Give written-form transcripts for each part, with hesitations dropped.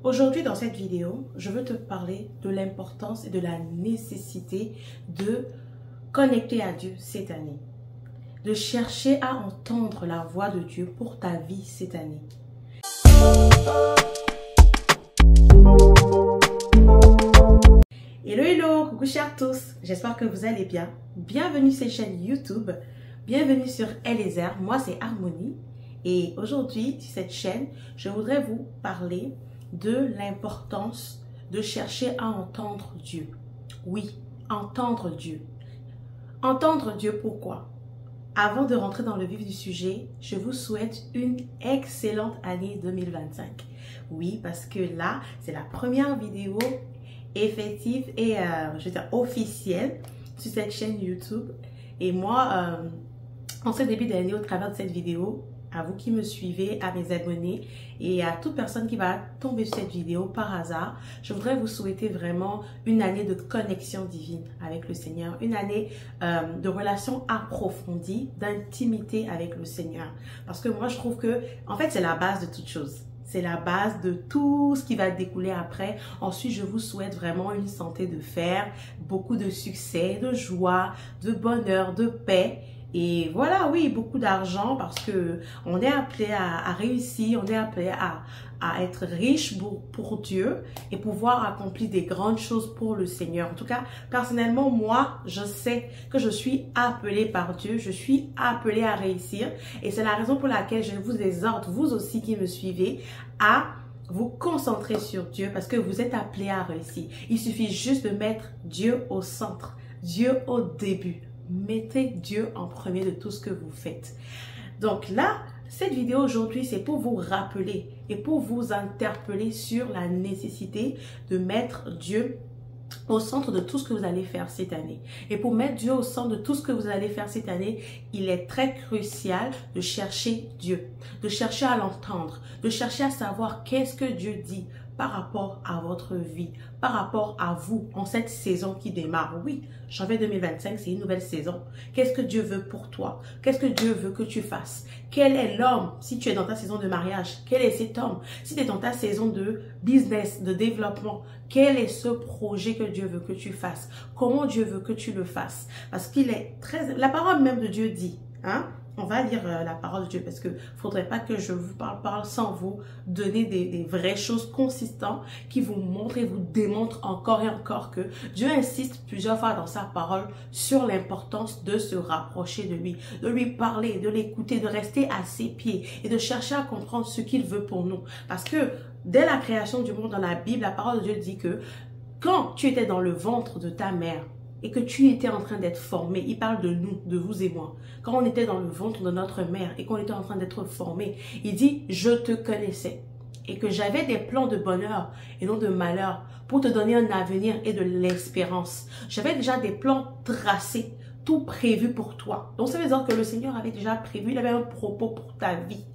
Aujourd'hui, dans cette vidéo, je veux te parler de l'importance et de la nécessité de connecter à Dieu cette année. De chercher à entendre la voix de Dieu pour ta vie cette année. Hello, hello, coucou chers tous, j'espère que vous allez bien. Bienvenue sur cette chaîne YouTube, bienvenue sur Eliezer, moi c'est Harmonie. Et aujourd'hui, sur cette chaîne, je voudrais vous parler de l'importance de chercher à entendre Dieu. Oui, entendre Dieu. Entendre Dieu, pourquoi? Avant de rentrer dans le vif du sujet, je vous souhaite une excellente année 2025. Oui, parce que là, c'est la première vidéo effective et je veux dire officielle sur cette chaîne YouTube. Et moi, en ce début d'année, au travers de cette vidéo, à vous qui me suivez, à mes abonnés et à toute personne qui va tomber sur cette vidéo par hasard, je voudrais vous souhaiter vraiment une année de connexion divine avec le Seigneur, une année de relation approfondie, d'intimité avec le Seigneur. Parce que moi, je trouve que, en fait, c'est la base de toute chose. C'est la base de tout ce qui va découler après. Ensuite, je vous souhaite vraiment une santé de fer, beaucoup de succès, de joie, de bonheur, de paix. Et voilà, oui, beaucoup d'argent parce que on est appelé à réussir, on est appelé à être riche pour Dieu et pouvoir accomplir des grandes choses pour le Seigneur. En tout cas, personnellement, moi, je sais que je suis appelée par Dieu, je suis appelée à réussir et c'est la raison pour laquelle je vous exhorte, vous aussi qui me suivez, à vous concentrer sur Dieu parce que vous êtes appelés à réussir. Il suffit juste de mettre Dieu au centre, Dieu au début. Mettez Dieu en premier de tout ce que vous faites. Donc là, cette vidéo aujourd'hui, c'est pour vous rappeler et pour vous interpeller sur la nécessité de mettre Dieu au centre de tout ce que vous allez faire cette année. Et pour mettre Dieu au centre de tout ce que vous allez faire cette année, il est très crucial de chercher Dieu, de chercher à l'entendre, de chercher à savoir qu'est-ce que Dieu dit par rapport à votre vie, par rapport à vous en cette saison qui démarre. Oui, janvier 2025, c'est une nouvelle saison. Qu'est-ce que Dieu veut pour toi? Qu'est-ce que Dieu veut que tu fasses? Quel est l'homme si tu es dans ta saison de mariage? Quel est cet homme si tu es dans ta saison de business, de développement? Quel est ce projet que Dieu veut que tu fasses? Comment Dieu veut que tu le fasses? Parce qu'il est très... La parole même de Dieu dit, hein? On va lire la parole de Dieu parce que faudrait pas que je vous parle sans vous donner des vraies choses consistantes qui vous montrent et vous démontrent encore et encore que Dieu insiste plusieurs fois dans sa parole sur l'importance de se rapprocher de lui parler, de l'écouter, de rester à ses pieds et de chercher à comprendre ce qu'il veut pour nous. Parce que dès la création du monde dans la Bible, la parole de Dieu dit que quand tu étais dans le ventre de ta mère, et que tu étais en train d'être formé, il parle de nous, de vous et moi. Quand on était dans le ventre de notre mère et qu'on était en train d'être formé, il dit « je te connaissais » et que j'avais des plans de bonheur et non de malheur pour te donner un avenir et de l'espérance. J'avais déjà des plans tracés, tout prévu pour toi. Donc ça veut dire que le Seigneur avait déjà prévu, il avait un propos pour ta vie.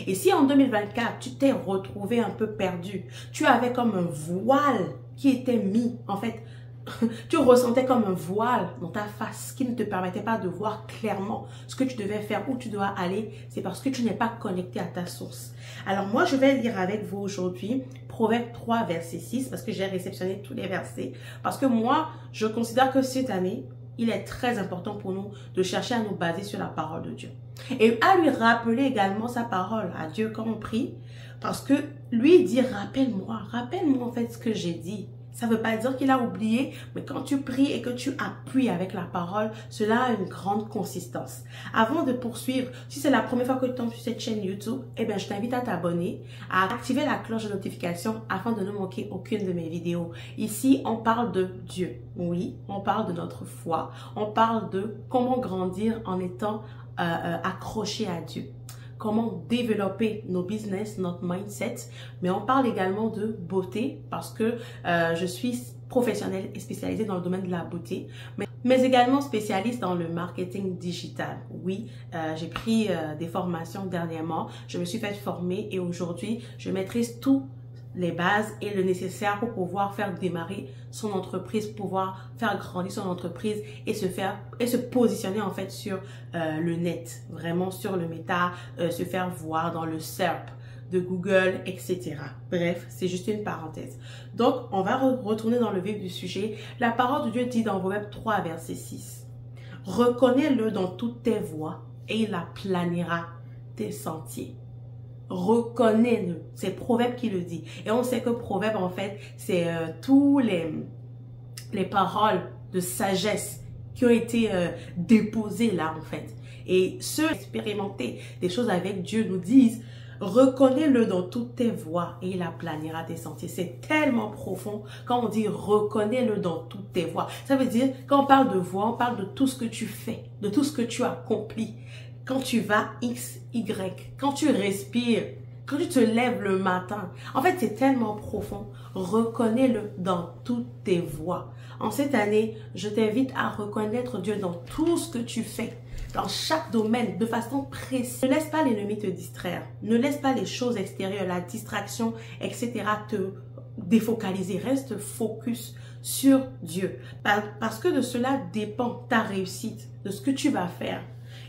Et si en 2024, tu t'es retrouvé un peu perdu, tu avais comme un voile qui était mis, en fait, tu ressentais comme un voile dans ta face qui ne te permettait pas de voir clairement ce que tu devais faire, où tu dois aller. C'est parce que tu n'es pas connecté à ta source. Alors moi, je vais lire avec vous aujourd'hui Proverbe 3, verset 6, parce que j'ai réceptionné tous les versets. Parce que moi, je considère que cette année, il est très important pour nous de chercher à nous baser sur la parole de Dieu. Et à lui rappeler également sa parole à Dieu quand on prie. Parce que lui dit, rappelle-moi en fait ce que j'ai dit. Ça ne veut pas dire qu'il a oublié, mais quand tu pries et que tu appuies avec la parole, cela a une grande consistance. Avant de poursuivre, si c'est la première fois que tu tombes sur cette chaîne YouTube, eh bien, je t'invite à t'abonner, à activer la cloche de notification afin de ne manquer aucune de mes vidéos. Ici, on parle de Dieu. Oui, on parle de notre foi. On parle de comment grandir en étant accroché à Dieu. Comment développer nos business, notre mindset, mais on parle également de beauté parce que je suis professionnelle et spécialisée dans le domaine de la beauté, mais également spécialiste dans le marketing digital. Oui, j'ai pris des formations dernièrement, je me suis fait former et aujourd'hui, je maîtrise tout les bases et le nécessaire pour pouvoir faire démarrer son entreprise, pouvoir faire grandir son entreprise et se positionner en fait sur le net, vraiment sur le méta, se faire voir dans le SERP. de Google, etc. Bref, c'est juste une parenthèse. Donc, on va retourner dans le vif du sujet. La parole de Dieu dit dans Proverbe 3, verset 6. Reconnais-le dans toutes tes voies et il aplanira tes sentiers. Reconnais-le. C'est Proverbe qui le dit. Et on sait que Proverbe, en fait, c'est tous les paroles de sagesse qui ont été déposées là, en fait. Et ceux qui expérimentés des choses avec Dieu nous disent, reconnais-le dans toutes tes voies et il aplanira tes sentiers. C'est tellement profond quand on dit reconnais-le dans toutes tes voies. Ça veut dire, quand on parle de voix, on parle de tout ce que tu fais, de tout ce que tu accomplis. Quand tu vas X, Y, quand tu respires, quand tu te lèves le matin. En fait, c'est tellement profond. Reconnais-le dans toutes tes voies. En cette année, je t'invite à reconnaître Dieu dans tout ce que tu fais, dans chaque domaine, de façon précise. Ne laisse pas l'ennemi te distraire. Ne laisse pas les choses extérieures, la distraction, etc. te défocaliser. Reste focus sur Dieu. Parce que de cela dépend ta réussite, de ce que tu vas faire.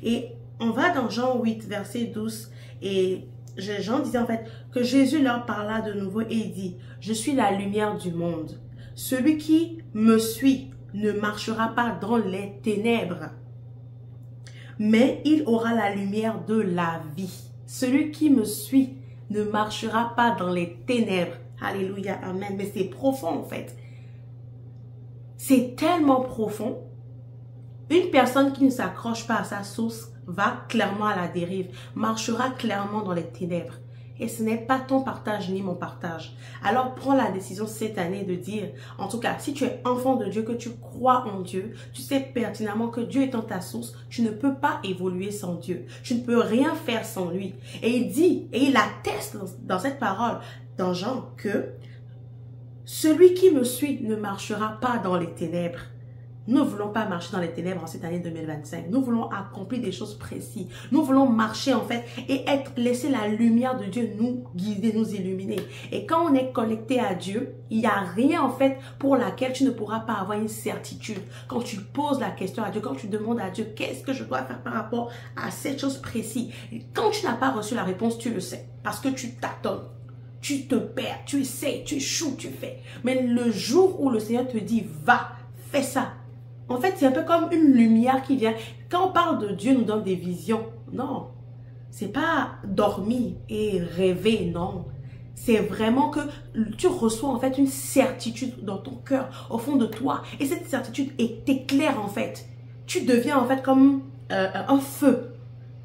Et on va dans Jean 8, verset 12, et Jean disait en fait que Jésus leur parla de nouveau et il dit, « Je suis la lumière du monde. Celui qui me suit ne marchera pas dans les ténèbres, mais il aura la lumière de la vie. Celui qui me suit ne marchera pas dans les ténèbres. » Alléluia, amen. Mais c'est profond en fait. C'est tellement profond. Une personne qui ne s'accroche pas à sa source va clairement à la dérive, marchera clairement dans les ténèbres. Et ce n'est pas ton partage ni mon partage. Alors prends la décision cette année de dire, en tout cas, si tu es enfant de Dieu, que tu crois en Dieu, tu sais pertinemment que Dieu étant ta source, tu ne peux pas évoluer sans Dieu. Tu ne peux rien faire sans lui. Et il dit, et il atteste dans cette parole, dans Jean, que celui qui me suit ne marchera pas dans les ténèbres. Nous ne voulons pas marcher dans les ténèbres en cette année 2025. Nous voulons accomplir des choses précises. Nous voulons marcher en fait et laisser la lumière de Dieu nous guider, nous illuminer. Et quand on est connecté à Dieu, il n'y a rien en fait pour laquelle tu ne pourras pas avoir une certitude. Quand tu poses la question à Dieu, quand tu demandes à Dieu, qu'est-ce que je dois faire par rapport à cette chose précise? Quand tu n'as pas reçu la réponse, tu le sais. Parce que tu tâtonnes. Tu te perds, tu essaies, tu échoues, tu fais. Mais le jour où le Seigneur te dit, va, fais ça. En fait, c'est un peu comme une lumière qui vient. Quand on parle de Dieu, nous donne des visions. Non, c'est pas dormir et rêver, non. C'est vraiment que tu reçois en fait une certitude dans ton cœur, au fond de toi. Et cette certitude t'éclaire en fait. Tu deviens en fait comme un feu.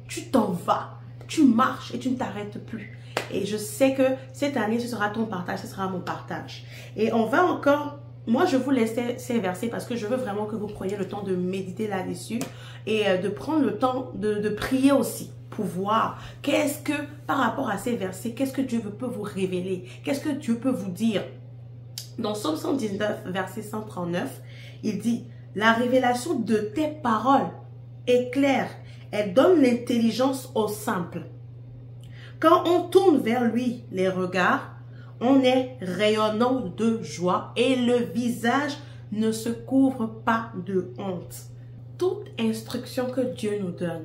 Tu t'en vas, tu marches et tu ne t'arrêtes plus. Et je sais que cette année, ce sera ton partage, ce sera mon partage. Et on va encore... Moi, je vous laisse ces versets parce que je veux vraiment que vous preniez le temps de méditer là-dessus et de prendre le temps de prier aussi pour voir qu'est-ce que, par rapport à ces versets, qu'est-ce que Dieu peut vous révéler, qu'est-ce que Dieu peut vous dire. Dans Psaume 119, verset 139, il dit, « La révélation de tes paroles est claire, elle donne l'intelligence aux simples. Quand on tourne vers lui les regards, on est rayonnant de joie et le visage ne se couvre pas de honte. » Toute instruction que Dieu nous donne,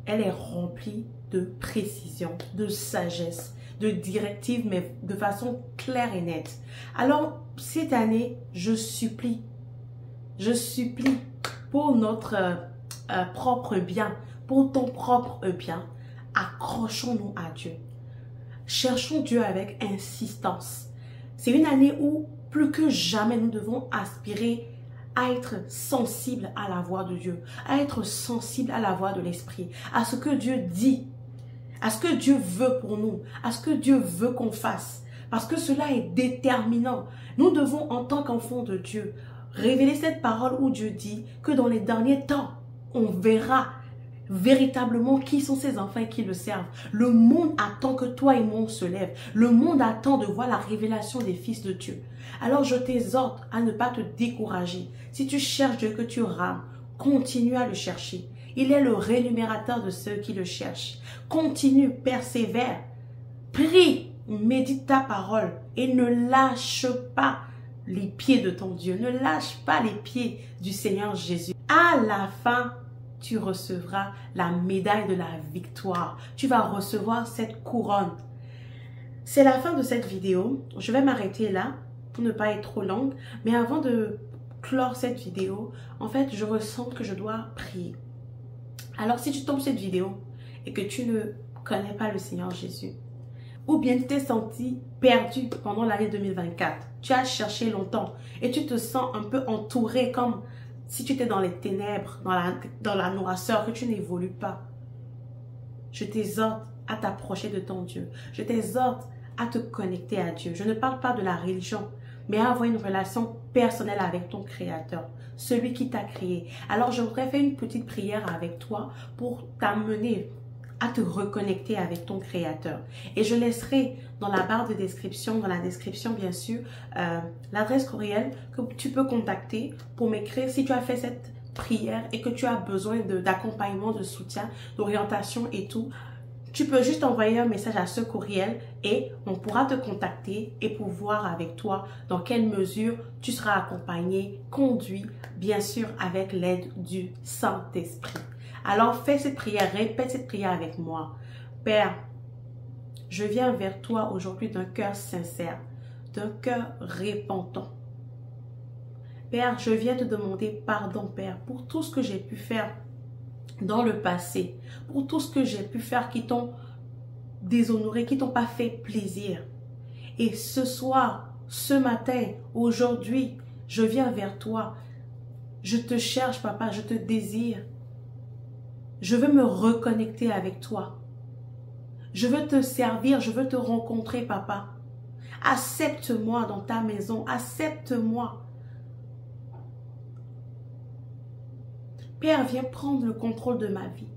elle est remplie de précision, de sagesse, de directives, mais de façon claire et nette. Alors, cette année, je supplie pour notre propre bien, pour ton propre bien, accrochons-nous à Dieu. Cherchons Dieu avec insistance. C'est une année où, plus que jamais, nous devons aspirer à être sensibles à la voix de Dieu, à être sensibles à la voix de l'Esprit, à ce que Dieu dit, à ce que Dieu veut pour nous, à ce que Dieu veut qu'on fasse. Parce que cela est déterminant. Nous devons, en tant qu'enfants de Dieu, révéler cette parole où Dieu dit que dans les derniers temps, on verra véritablement qui sont ces enfants qui le servent. Le monde attend que toi et moi on se lève. Le monde attend de voir la révélation des fils de Dieu. Alors je t'exhorte à ne pas te décourager. Si tu cherches Dieu, que tu rames, continue à le chercher. Il est le rémunérateur de ceux qui le cherchent. Continue, persévère, prie, médite ta parole et ne lâche pas les pieds de ton Dieu. Ne lâche pas les pieds du Seigneur Jésus. À la fin, tu recevras la médaille de la victoire. Tu vas recevoir cette couronne. C'est la fin de cette vidéo. Je vais m'arrêter là pour ne pas être trop longue. Mais avant de clore cette vidéo, en fait, je ressens que je dois prier. Alors, si tu tombes cette vidéo et que tu ne connais pas le Seigneur Jésus, ou bien tu t'es senti perdu pendant l'année 2024, tu as cherché longtemps et tu te sens un peu entouré comme si tu étais dans les ténèbres, dans la noirceur, que tu n'évolues pas. Je t'exhorte à t'approcher de ton Dieu. Je t'exhorte à te connecter à Dieu. Je ne parle pas de la religion, mais à avoir une relation personnelle avec ton Créateur, celui qui t'a créé. Alors, je voudrais faire une petite prière avec toi pour t'amener à te reconnecter avec ton Créateur. Et je laisserai dans la barre de description, dans la description bien sûr, l'adresse courriel que tu peux contacter pour m'écrire si tu as fait cette prière et que tu as besoin d'accompagnement, de soutien, d'orientation et tout. Tu peux juste envoyer un message à ce courriel et on pourra te contacter et pour voir avec toi dans quelle mesure tu seras accompagné, conduit, bien sûr avec l'aide du Saint-Esprit. Alors fais cette prière, répète cette prière avec moi. Père, je viens vers toi aujourd'hui d'un cœur sincère, d'un cœur repentant. Père, je viens te demander pardon, Père, pour tout ce que j'ai pu faire dans le passé, pour tout ce que j'ai pu faire qui t'ont déshonoré, qui t'ont pas fait plaisir. Et ce soir, ce matin, aujourd'hui, je viens vers toi. Je te cherche, Papa, je te désire. Je veux me reconnecter avec toi. Je veux te servir, je veux te rencontrer, Papa. Accepte-moi dans ta maison, accepte-moi. Père, viens prendre le contrôle de ma vie.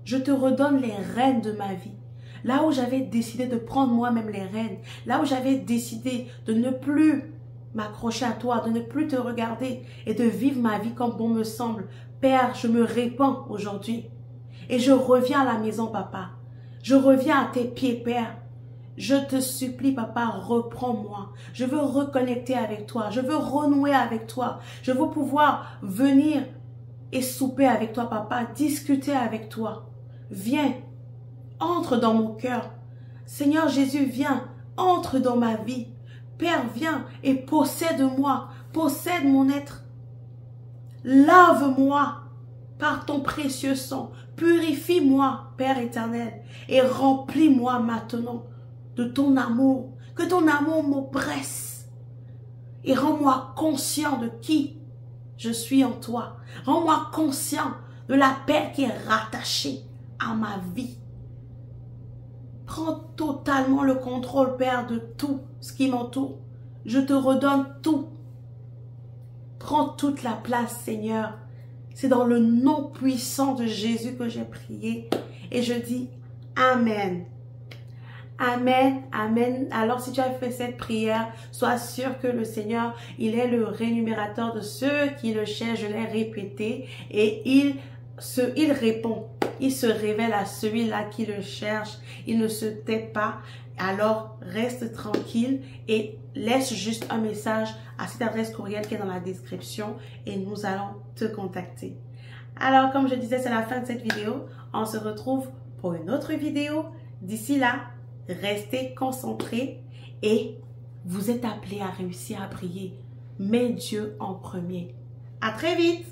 Je te redonne les rênes de ma vie. Là où j'avais décidé de prendre moi-même les rênes, là où j'avais décidé de ne plus m'accrocher à toi, de ne plus te regarder et de vivre ma vie comme bon me semble. Père, je me répands aujourd'hui et je reviens à la maison, Papa. Je reviens à tes pieds, Père. Je te supplie, Papa, reprends-moi. Je veux reconnecter avec toi. Je veux renouer avec toi. Je veux pouvoir venir et souper avec toi, Papa, discuter avec toi. Viens, entre dans mon cœur. Seigneur Jésus, viens, entre dans ma vie. Père, viens et possède-moi, possède mon être. Lave-moi par ton précieux sang. Purifie-moi, Père éternel, et remplis-moi maintenant de ton amour. Que ton amour m'oppresse et rends-moi conscient de qui je suis en toi. Rends-moi conscient de la paix qui est rattachée à ma vie. Prends totalement le contrôle, Père, de tout ce qui m'entoure. Je te redonne tout. Prends toute la place, Seigneur. C'est dans le nom puissant de Jésus que j'ai prié. Et je dis Amen. Amen, Amen. Alors si tu as fait cette prière, sois sûr que le Seigneur, il est le rémunérateur de ceux qui le cherchent. Je l'ai répété et il répond. Il se révèle à celui-là qui le cherche. Il ne se tait pas. Alors reste tranquille et laisse juste un message à cette adresse courriel qui est dans la description et nous allons te contacter. Alors comme je disais, c'est la fin de cette vidéo. On se retrouve pour une autre vidéo. D'ici là, restez concentrés et vous êtes appelés à réussir à prier. Mets Dieu en premier. À très vite!